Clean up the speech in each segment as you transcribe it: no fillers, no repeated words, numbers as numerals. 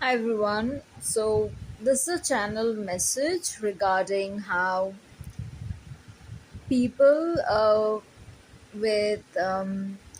Hi everyone. So this is a channel message regarding how people with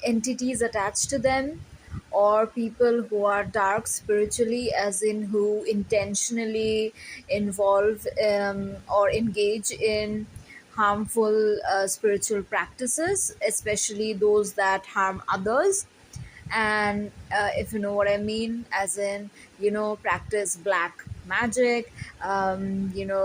entities attached to them, or people who are dark spiritually, as in who intentionally involve or engage in harmful spiritual practices, especially those that harm others. And if you know what I mean, as in, practice black magic,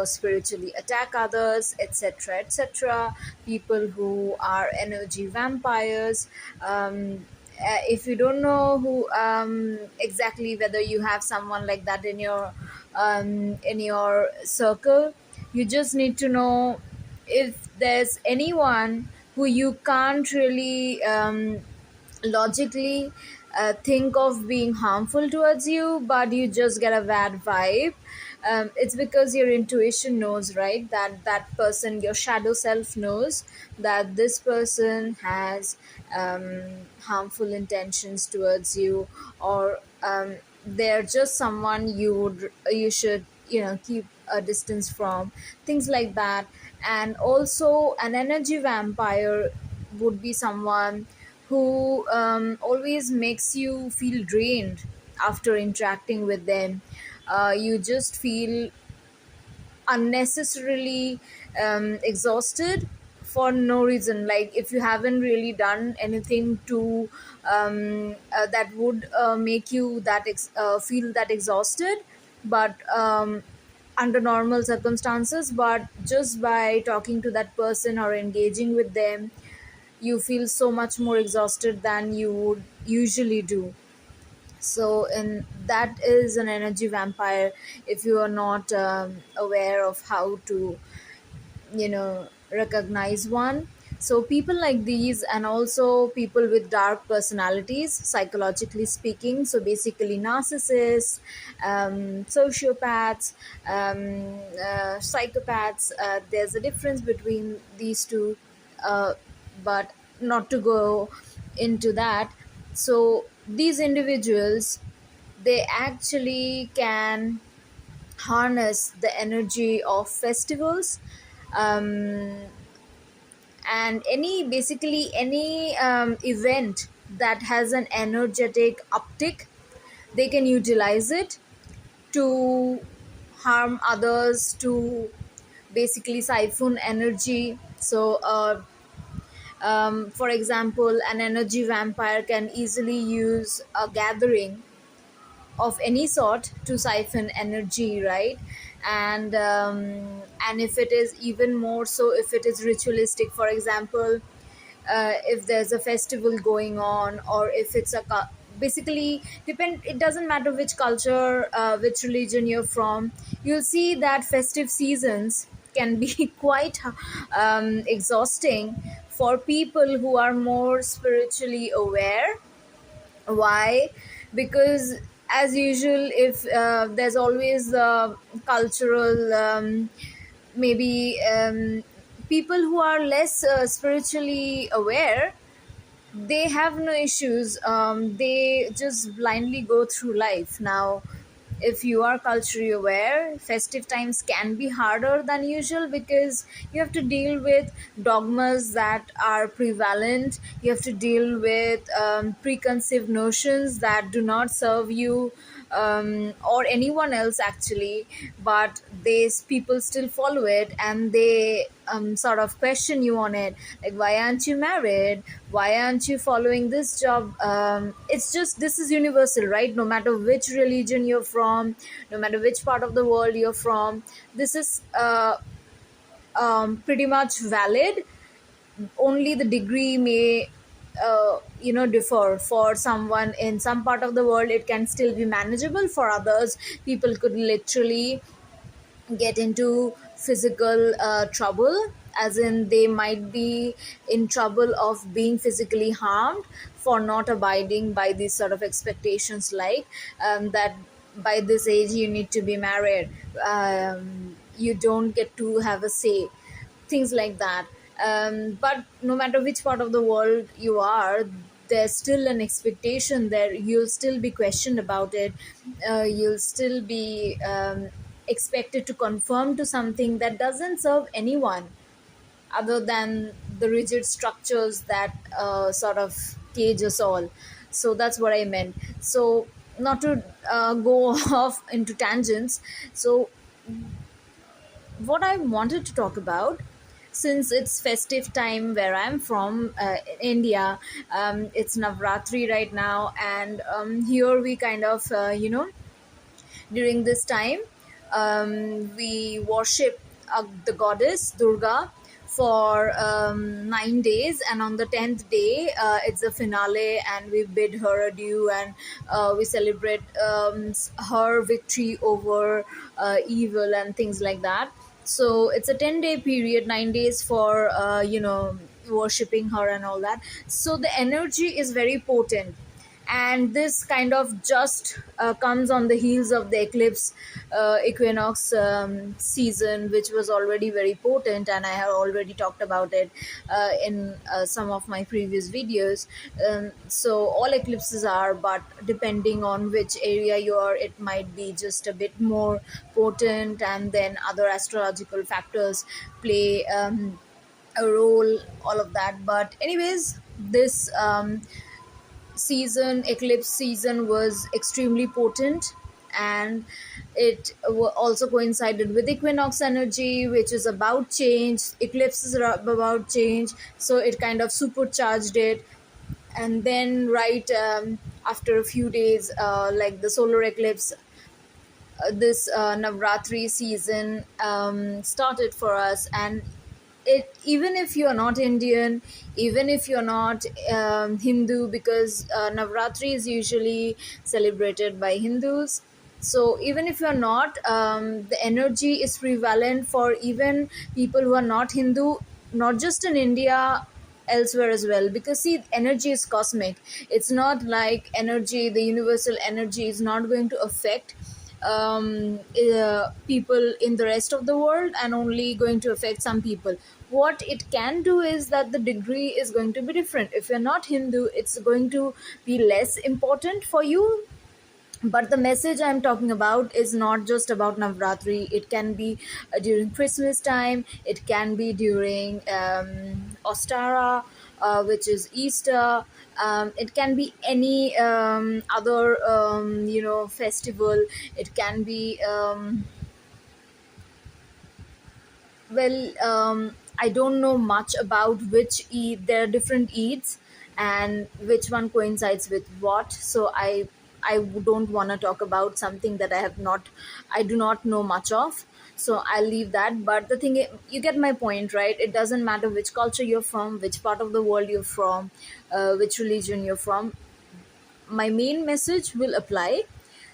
spiritually attack others, etc., etc. People who are energy vampires. If you don't know who exactly, whether you have someone like that in your circle, you just need to know if there's anyone who you can't really logically think of being harmful towards you, but you just get a bad vibe. It's because your intuition knows, right, that that person, your shadow self knows that this person has harmful intentions towards you, or they're just someone you should keep a distance from, things like that. And also, an energy vampire would be someone who always makes you feel drained after interacting with them. You just feel unnecessarily exhausted for no reason. Like, if you haven't really done anything to that would make you feel that exhausted, but under normal circumstances, but just by talking to that person or engaging with them, you feel so much more exhausted than you would usually do. So, and that is an energy vampire, if you are not aware of how to recognize one. So people like these, and also people with dark personalities, psychologically speaking, so basically narcissists, sociopaths, psychopaths, there's a difference between these two, uh, but not to go into that. So these individuals, they actually can harness the energy of festivals, um, and any event that has an energetic uptick. They can utilize it to harm others, to basically siphon energy. So for example, an energy vampire can easily use a gathering of any sort to siphon energy, right? And if it is even more so, if it is ritualistic, for example, if there's a festival going on, or if it's basically depend, it doesn't matter which culture, which religion you're from, you'll see that festive seasons can be quite exhausting for people who are more spiritually aware. Why? Because, as usual, if there's always cultural, maybe people who are less spiritually aware, they have no issues. They just blindly go through life. Now, if you are culturally aware, festive times can be harder than usual, because you have to deal with dogmas that are prevalent. You have to deal with preconceived notions that do not serve you, or anyone else actually, but these people still follow it, and they sort of question you on it, like, why aren't you married, why aren't you following this job? It's just, this is universal, right? No matter which religion you're from, no matter which part of the world you're from, this is pretty much valid. Only the degree may differ. For someone in some part of the world, it can still be manageable. For others, people could literally get into physical trouble, as in they might be in trouble of being physically harmed for not abiding by these sort of expectations, like that by this age you need to be married, you don't get to have a say, things like that. But no matter which part of the world you are, there's still an expectation there, you'll still be questioned about it. You'll still be expected to conform to something that doesn't serve anyone other than the rigid structures that sort of cage us all. So that's what I meant. So, not to go off into tangents, so what I wanted to talk about, since it's festive time where I'm from, India, it's Navratri right now, and here we kind of, during this time, we worship the goddess Durga for 9 days, and on the 10th day, it's the finale, and we bid her adieu, and we celebrate her victory over evil and things like that. So it's a 10-day period, 9 days for worshipping her and all that. So the energy is very potent, and this kind of just comes on the heels of the eclipse equinox season, which was already very potent, and I have already talked about it in some of my previous videos. So all eclipses are, but depending on which area you are, it might be just a bit more potent, and then other astrological factors play a role, all of that. But anyways, this eclipse season was extremely potent, and it also coincided with equinox energy, which is about change. Eclipses are about change, so it kind of supercharged it. And then right after a few days, like the solar eclipse, this Navratri season started for us. And it, even if you're not Indian, even if you're not Hindu, because Navratri is usually celebrated by Hindus. So even if you're not, the energy is prevalent for even people who are not Hindu, not just in India, elsewhere as well. Because see, energy is cosmic. It's not like energy, the universal energy is not going to affect people in the rest of the world and only going to affect some people. What it can do is that the degree is going to be different. If you're not Hindu, it's going to be less important for you. But the message I'm talking about is not just about Navratri. It can be during Christmas time, it can be during Ostara, which is Easter. It can be any other festival. It can be I don't know much about which Eid. There are different Eids, and which one coincides with what. So I don't want to talk about something that I do not know much of. So I'll leave that. But the thing, you get my point, right? It doesn't matter which culture you're from, which part of the world you're from, which religion you're from. My main message will apply.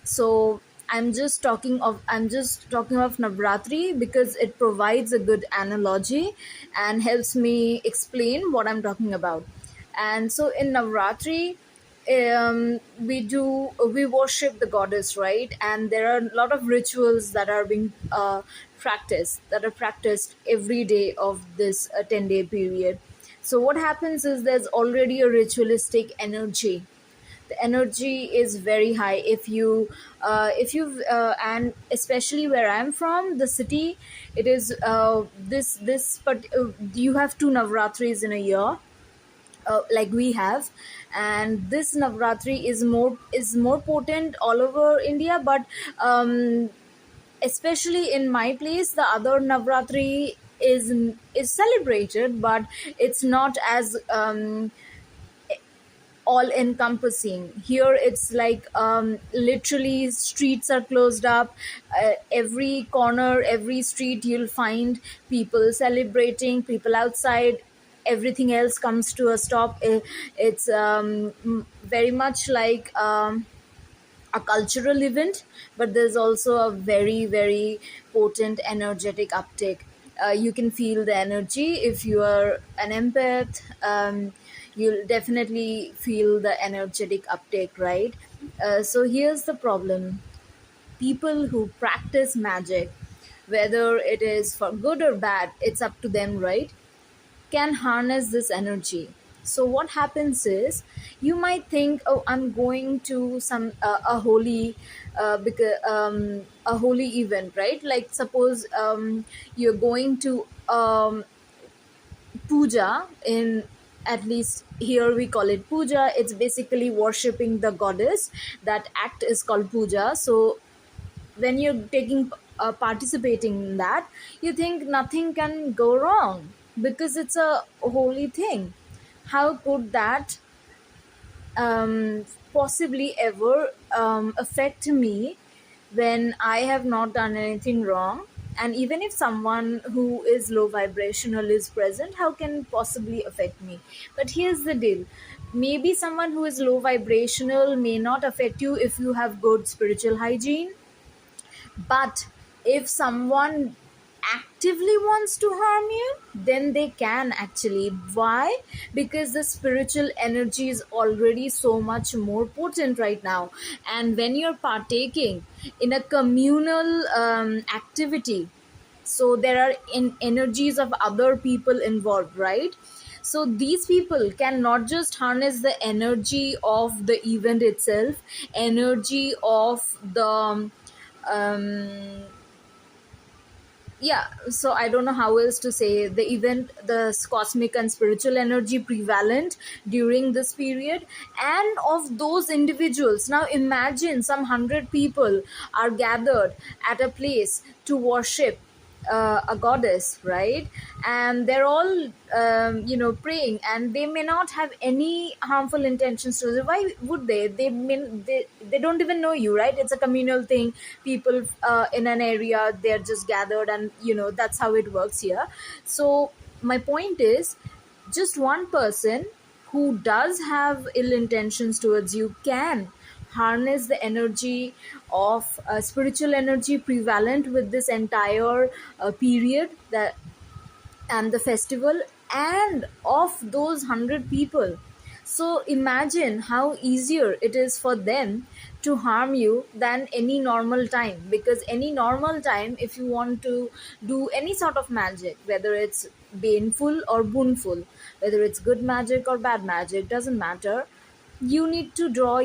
So I'm just talking of Navratri because it provides a good analogy and helps me explain what I'm talking about. And so in Navratri, we worship the goddess, right? And there are a lot of rituals that are being practiced every day of this 10-day period. So what happens is there's already a ritualistic energy. The energy is very high. If you and especially where I'm from, the city, it is but you have two Navratris in a year, like we have. And this Navratri is more potent all over India. But especially in my place, the other Navratri is celebrated, but it's not as all encompassing. Here it's like literally streets are closed up. Every corner, every street, you'll find people celebrating, people outside. Everything else comes to a stop. It's very much like a cultural event, but there's also a very, very potent energetic uptake. You can feel the energy if you are an empath. You'll definitely feel the energetic uptake, right? So here's the problem: people who practice magic, whether it is for good or bad, it's up to them, right? Can harness this energy. So what happens is, you might think, oh, I'm going to some a holy because a holy event, right? Like suppose you're going to puja in, at least here we call it puja. It's basically worshipping the goddess. That act is called puja. So when you're taking participating in that, you think nothing can go wrong because it's a holy thing. How could that um, possibly ever affect me when I have not done anything wrong? And even if someone who is low vibrational is present, how can possibly affect me? But here's the deal, maybe someone who is low vibrational may not affect you if you have good spiritual hygiene. But if someone actively wants to harm you, then they can actually. Why? Because the spiritual energy is already so much more potent right now. And when you're partaking in a communal activity, so there are energies of other people involved, right? So these people can not just harness the energy of the event itself, energy of the yeah, so I don't know how else to say, the event, the cosmic and spiritual energy prevalent during this period, and of those individuals. Now imagine some 100 people are gathered at a place to worship a goddess, right? And they're all praying, and they may not have any harmful intentions to them. Why would they don't even know you, right? It's a communal thing. People in an area, they're just gathered, and that's how it works here. So my point is, just one person who does have ill intentions towards you can harness the energy of spiritual energy prevalent with this entire period, that and the festival, and of those 100 people. So imagine how easier it is for them to harm you than any normal time. Because any normal time, if you want to do any sort of magic, whether it's baneful or boonful, whether it's good magic or bad magic, doesn't matter, you need to draw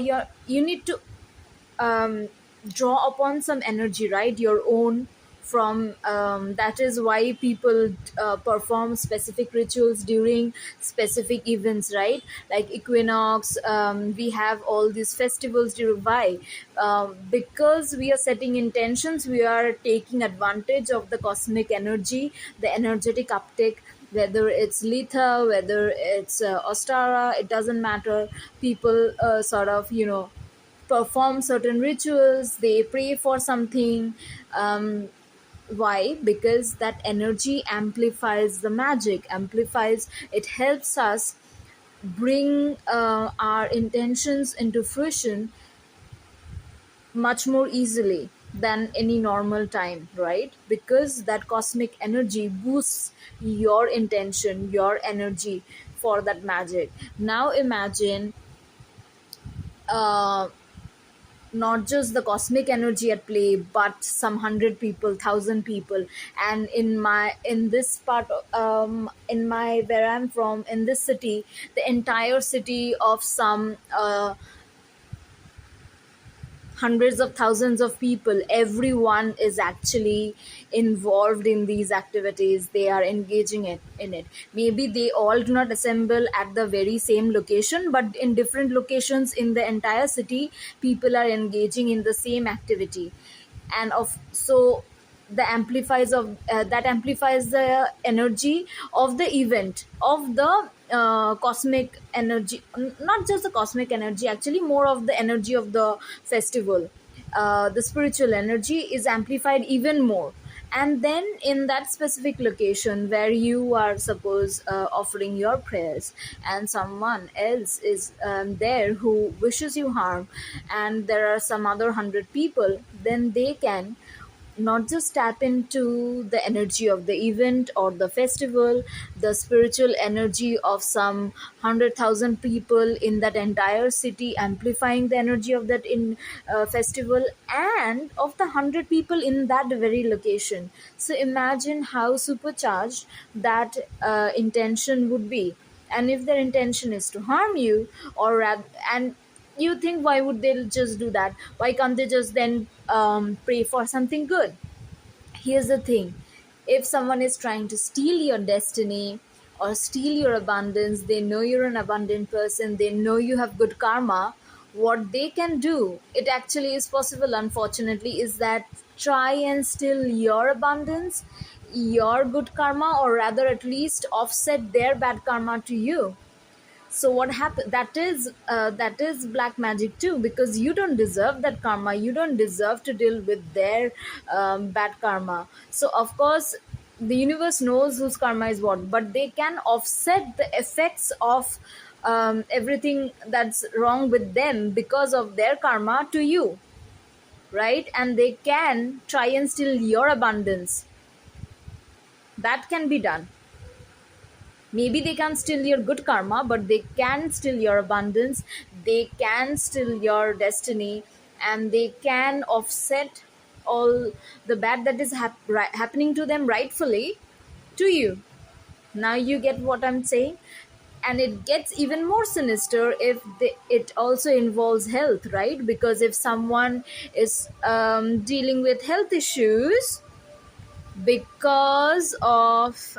upon some energy, right? Your own. From that is why people perform specific rituals during specific events, right? Like equinox, we have all these festivals during. Why? Because we are setting intentions, we are taking advantage of the cosmic energy, the energetic uptake, whether it's litha, whether it's ostara, it doesn't matter. People sort of perform certain rituals, they pray for something. Why? Because that energy amplifies the magic, amplifies, it helps us bring our intentions into fruition much more easily than any normal time, right? Because that cosmic energy boosts your intention, your energy for that magic. Now imagine uh, not just the cosmic energy at play, but some 100 people, 1,000 people. And in this part, in my where I'm from, in this city, the entire city of some hundreds of thousands of people, everyone is actually involved in these activities, they are engaging in it. Maybe they all do not assemble at the very same location, but in different locations in the entire city, people are engaging in the same activity. And of so the amplifies of that amplifies the energy of the event, of the cosmic energy, not just the cosmic energy, actually more of the energy of the festival. The spiritual energy is amplified even more. And then in that specific location where you are suppose offering your prayers, and someone else is there who wishes you harm, and there are some other 100 people, then they can not just tap into the energy of the event or the festival, the spiritual energy of some 100,000 people in that entire city, amplifying the energy of that in festival, and of the 100 people in that very location. So imagine how supercharged that intention would be. And if their intention is to harm you, and you think, why would they just do that? Why can't they just then pray for something good? Here's the thing: if someone is trying to steal your destiny or steal your abundance, they know you're an abundant person, they know you have good karma. What they can do, it actually is possible, unfortunately, is that try and steal your abundance, your good karma, or rather at least offset their bad karma to you. So what happened, that is black magic too, because you don't deserve that karma, you don't deserve to deal with their bad karma. So of course the universe knows whose karma is what, but they can offset the effects of everything that's wrong with them because of their karma to you, right? And they can try and steal your abundance. That can be done. Maybe they can't steal your good karma, but they can steal your abundance, they can steal your destiny, and they can offset all the bad that is happening to them rightfully to you. Now you get what I'm saying? And it gets even more sinister if it also involves health, right? Because if someone is dealing with health issues because of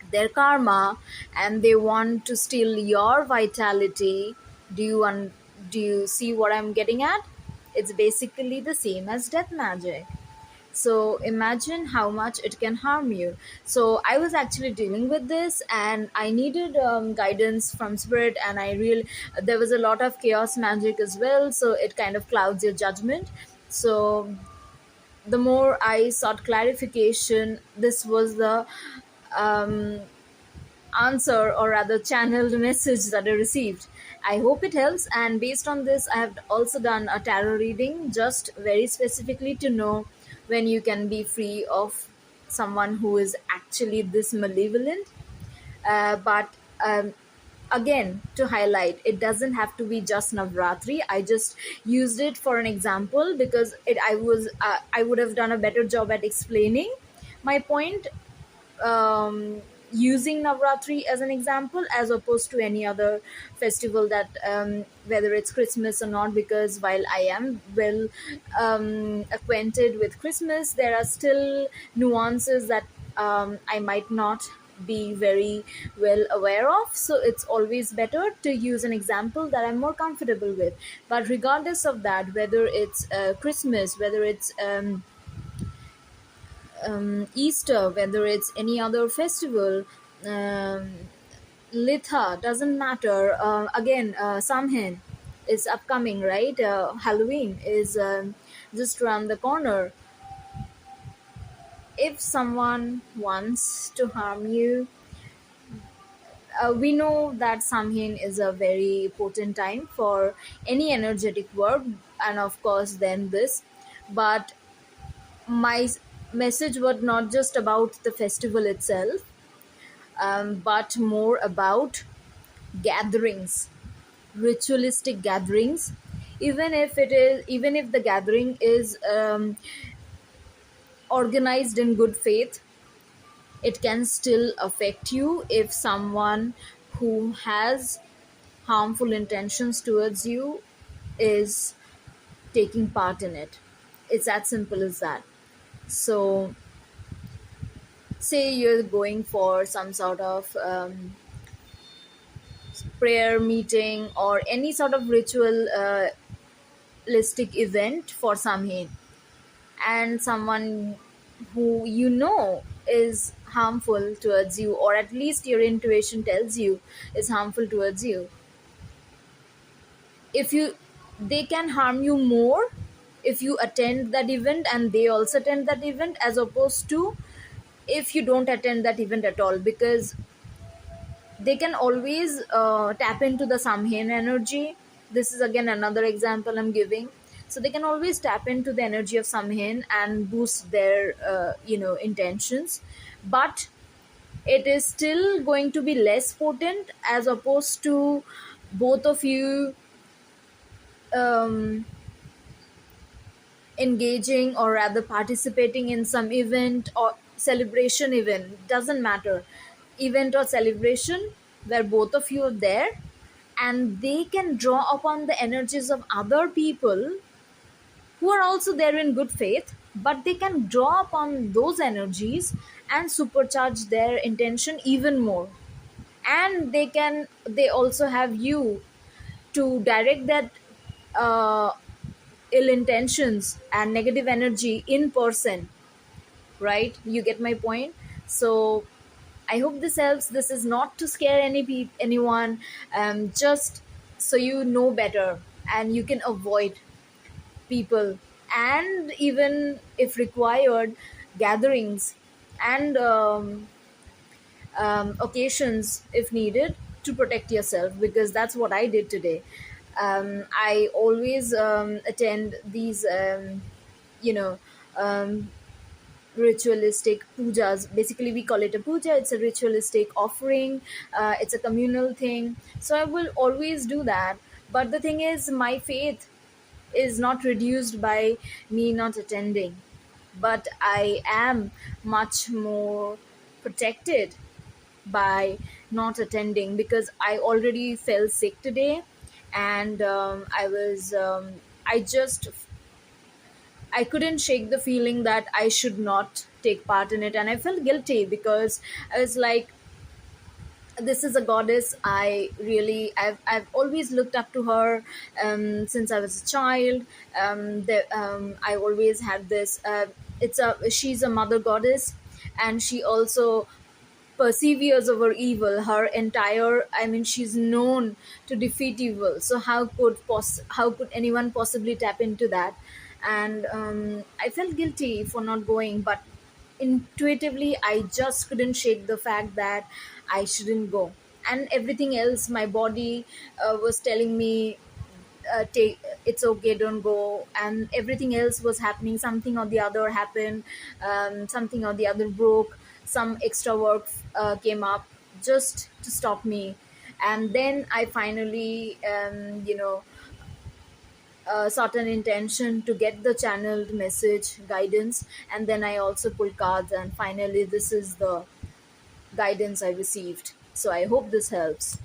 their karma, and they want to steal your vitality, do you see what I'm getting at? It's basically the same as death magic. So imagine how much it can harm you. So I was actually dealing with this, and I needed guidance from spirit, and there was a lot of chaos magic as well, so it kind of clouds your judgment. So the more I sought clarification, this was the um, answer, or rather channeled message, that I received. I hope it helps. And based on this, I have also done a tarot reading, just very specifically to know when you can be free of someone who is actually this malevolent. But again, to highlight, it doesn't have to be just Navratri. I just used it for an example because I would have done a better job at explaining my point using Navratri as an example, as opposed to any other festival, that whether it's Christmas or not, because while I am well acquainted with Christmas, there are still nuances that I might not be very well aware of. So it's always better to use an example that I'm more comfortable with. But regardless of that, whether it's Christmas, whether it's Easter, whether it's any other festival, um, litha, doesn't matter. Again, samhain is upcoming, right? Halloween is just around the corner. If someone wants to harm you, we know that samhain is a very potent time for any energetic work, and of course then this. But my message was not just about the festival itself, but more about gatherings, ritualistic gatherings. Even if the gathering is organized in good faith, it can still affect you if someone who has harmful intentions towards you is taking part in it. It's as simple as that. So say you're going for some sort of prayer meeting or any sort of ritualistic event for Samhain, and someone who you know is harmful towards you, or at least your intuition tells you is harmful towards you, if you they can harm you more if you attend that event and they also attend that event, as opposed to if you don't attend that event at all, because they can always tap into the Samhain energy. This is again another example I'm giving. So they can always tap into the energy of Samhain and boost their intentions, but it is still going to be less potent as opposed to both of you um, engaging, or rather participating in some event or celebration event, doesn't matter. event or celebration where both of you are there, and they can draw upon the energies of other people who are also there in good faith, but they can draw upon those energies and supercharge their intention even more. And they also have you to direct that uh, ill intentions and negative energy in person, right? You get my point? So I hope this helps. This is not to scare anyone, just so you know better and you can avoid people, and even if required, gatherings and occasions if needed, to protect yourself, because that's what I did today. I always attend these you know um, ritualistic pujas. Basically, we call it a puja. It's a ritualistic offering. It's a communal thing, so I will always do that. But the thing is, my faith is not reduced by me not attending, but I am much more protected by not attending, because I already felt sick today. And I just I couldn't shake the feeling that I should not take part in it, and I felt guilty because I was like, this is a goddess. I've always looked up to her since I was a child. I always had this. She's a mother goddess, and she also perseveres over evil. Her entire, I mean, she's known to defeat evil. So how could anyone possibly tap into that? And I felt guilty for not going, but intuitively I just couldn't shake the fact that I shouldn't go. And everything else, my body was telling me, take, it's okay, don't go. And everything else was happening, something or the other happened, something or the other broke, some extra work came up just to stop me. And then I finally sought an intention to get the channeled message guidance, and then I also pulled cards, and finally this is the guidance I received. So I hope this helps.